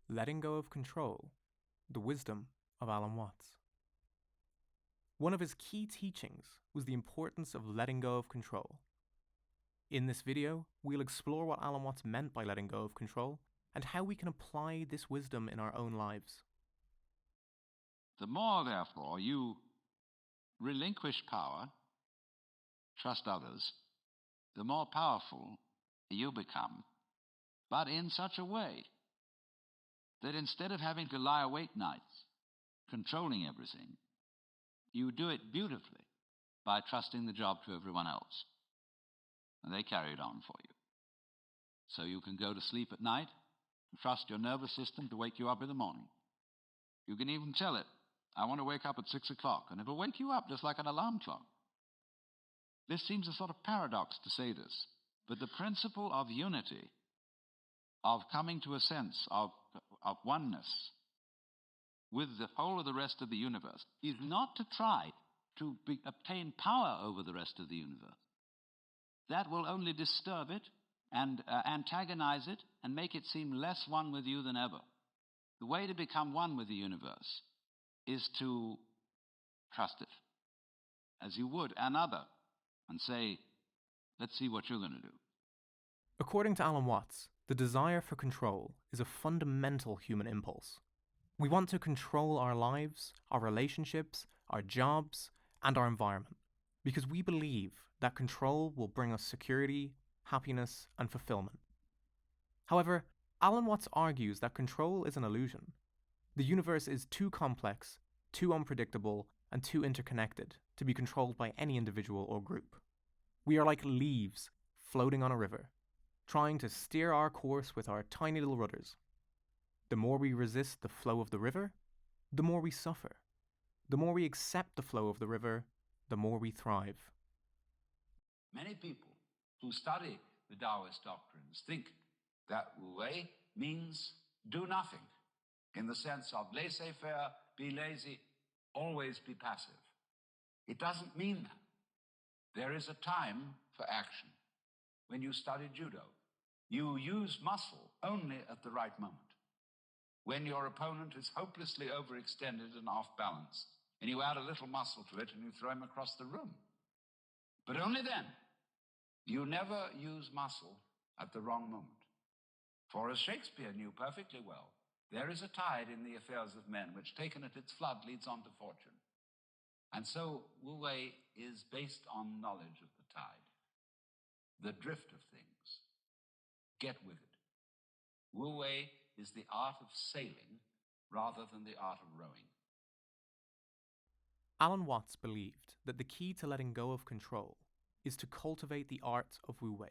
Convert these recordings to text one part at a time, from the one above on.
Letting Go of Control, The Wisdom of Alan Watts. One of his key teachings was the importance of letting go of control. In this video, we'll explore what Alan Watts meant by letting go of control and how we can apply this wisdom in our own lives. The more, therefore, you relinquish power, trust others, the more powerful you become, but in such a way that instead of having to lie awake nights controlling everything, you do it beautifully by trusting the job to everyone else. And they carry it on for you. So you can go to sleep at night and trust your nervous system to wake you up in the morning. You can even tell it, I want to wake up at 6 o'clock, and it'll wake you up just like an alarm clock. This seems a sort of paradox to say this, but the principle of unity, of coming to a sense of oneness with the whole of the rest of the universe, is not to try to obtain power over the rest of the universe. That will only disturb it and antagonize it and make it seem less one with you than ever. The way to become one with the universe is to trust it as you would another and say, let's see what you're going to do. According to Alan Watts, the desire for control is a fundamental human impulse. We want to control our lives, our relationships, our jobs, and our environment, because we believe that control will bring us security, happiness, and fulfillment. However, Alan Watts argues that control is an illusion. The universe is too complex, too unpredictable, and too interconnected to be controlled by any individual or group. We are like leaves floating on a river, trying to steer our course with our tiny little rudders. The more we resist the flow of the river, the more we suffer. The more we accept the flow of the river, the more we thrive. Many people who study the Taoist doctrines think that Wu Wei means do nothing, in the sense of laissez-faire, be lazy, always be passive. It doesn't mean that. There is a time for action. When you study judo, you use muscle only at the right moment. When your opponent is hopelessly overextended and off balance, and you add a little muscle to it and you throw him across the room. But only then. You never use muscle at the wrong moment. For as Shakespeare knew perfectly well, there is a tide in the affairs of men which, taken at its flood, leads on to fortune. And so Wu Wei is based on knowledge of the tide, the drift of things. Get with it. Wu Wei is the art of sailing rather than the art of rowing. Alan Watts believed that the key to letting go of control is to cultivate the art of Wu Wei,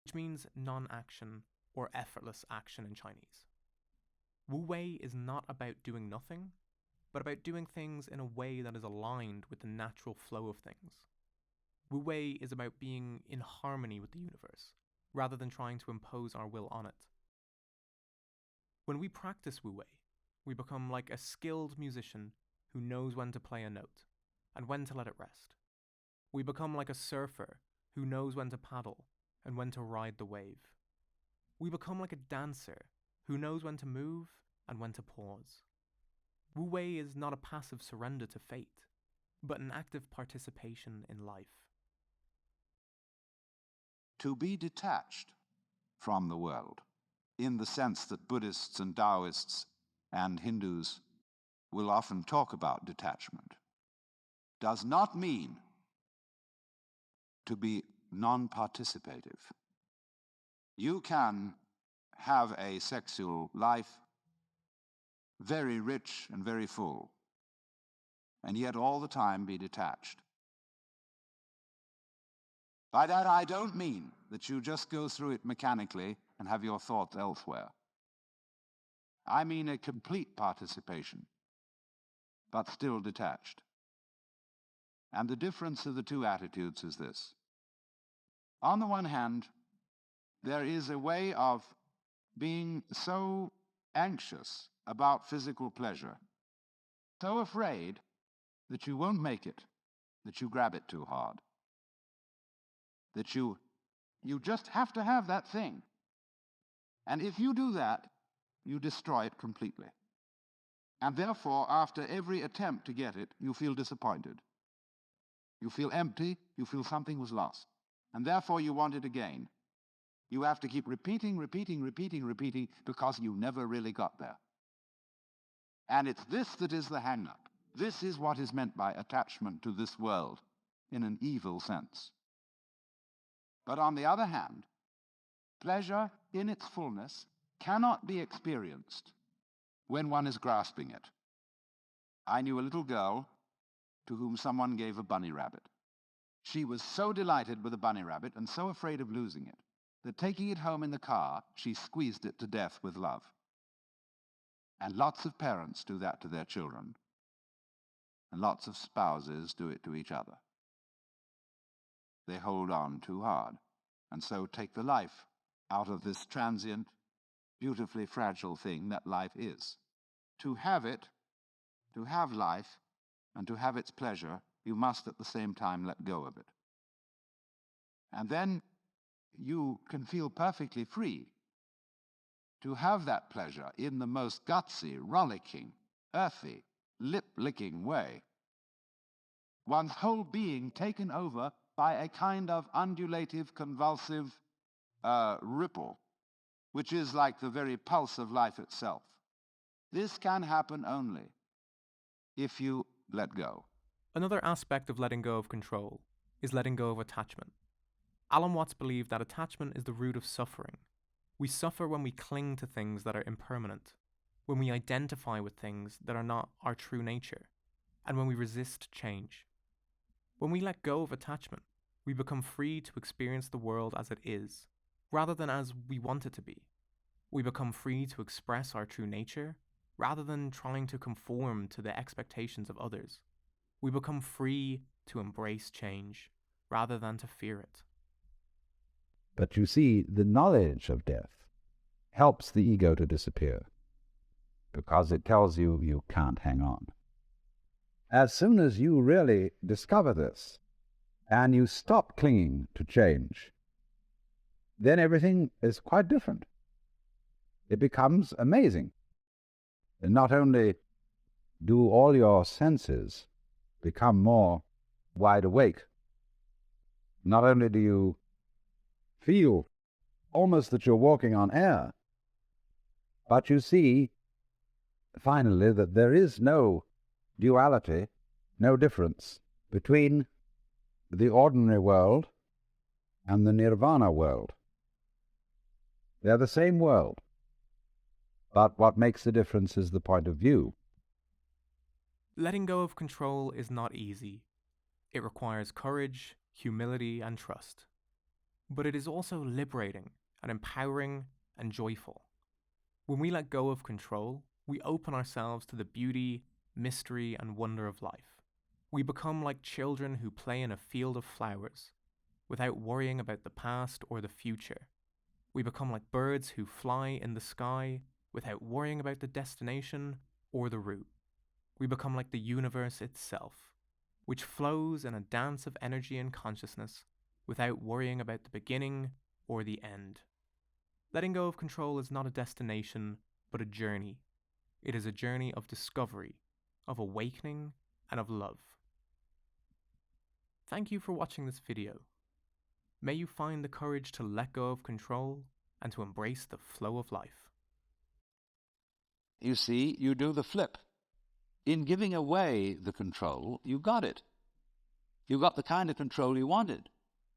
which means non-action or effortless action in Chinese. Wu Wei is not about doing nothing, but about doing things in a way that is aligned with the natural flow of things. Wu Wei is about being in harmony with the universe, rather than trying to impose our will on it. When we practice Wu Wei, we become like a skilled musician who knows when to play a note and when to let it rest. We become like a surfer who knows when to paddle and when to ride the wave. We become like a dancer who knows when to move and when to pause. Wu Wei is not a passive surrender to fate, but an active participation in life. To be detached from the world, in the sense that Buddhists and Taoists and Hindus will often talk about detachment, does not mean to be non-participative. You can have a sexual life very rich and very full, and yet all the time be detached. By that I don't mean that you just go through it mechanically and have your thoughts elsewhere. I mean a complete participation, but still detached. And the difference of the two attitudes is this. On the one hand, there is a way of being so anxious about physical pleasure, so afraid that you won't make it, that you grab it too hard, that you just have to have that thing. And if you do that, you destroy it completely. And therefore, after every attempt to get it, you feel disappointed. You feel empty, you feel something was lost. And therefore you want it again. You have to keep repeating, because you never really got there. And it's this that is the hang-up. This is what is meant by attachment to this world in an evil sense. But on the other hand, pleasure in its fullness cannot be experienced when one is grasping it. I knew a little girl to whom someone gave a bunny rabbit. She was so delighted with the bunny rabbit and so afraid of losing it that taking it home in the car, she squeezed it to death with love. And lots of parents do that to their children. And lots of spouses do it to each other. They hold on too hard, and so take the life out of this transient, beautifully fragile thing that life is. To have it, to have life, and to have its pleasure, you must at the same time let go of it. And then you can feel perfectly free to have that pleasure in the most gutsy, rollicking, earthy, lip-licking way. One's whole being taken over by a kind of undulative, convulsive ripple, which is like the very pulse of life itself. This can happen only if you let go. Another aspect of letting go of control is letting go of attachment. Alan Watts believed that attachment is the root of suffering. We suffer when we cling to things that are impermanent, when we identify with things that are not our true nature, and when we resist change. When we let go of attachment, we become free to experience the world as it is, rather than as we want it to be. We become free to express our true nature, rather than trying to conform to the expectations of others. We become free to embrace change, rather than to fear it. But you see, the knowledge of death helps the ego to disappear, because it tells you you can't hang on. As soon as you really discover this, and you stop clinging to change, then everything is quite different. It becomes amazing. And not only do all your senses become more wide awake, not only do you feel almost that you're walking on air, but you see finally that there is no duality, no difference between the ordinary world and the nirvana world. They're the same world, but what makes the difference is the point of view. Letting go of control is not easy. It requires courage, humility, and trust. But it is also liberating and empowering and joyful. When we let go of control, we open ourselves to the beauty, mystery, and wonder of life. We become like children who play in a field of flowers, without worrying about the past or the future. We become like birds who fly in the sky, without worrying about the destination or the route. We become like the universe itself, which flows in a dance of energy and consciousness, without worrying about the beginning or the end. Letting go of control is not a destination, but a journey. It is a journey of discovery, of awakening, and of love. Thank you for watching this video. May you find the courage to let go of control and to embrace the flow of life. You see, you do the flip. In giving away the control, you got it. You got the kind of control you wanted.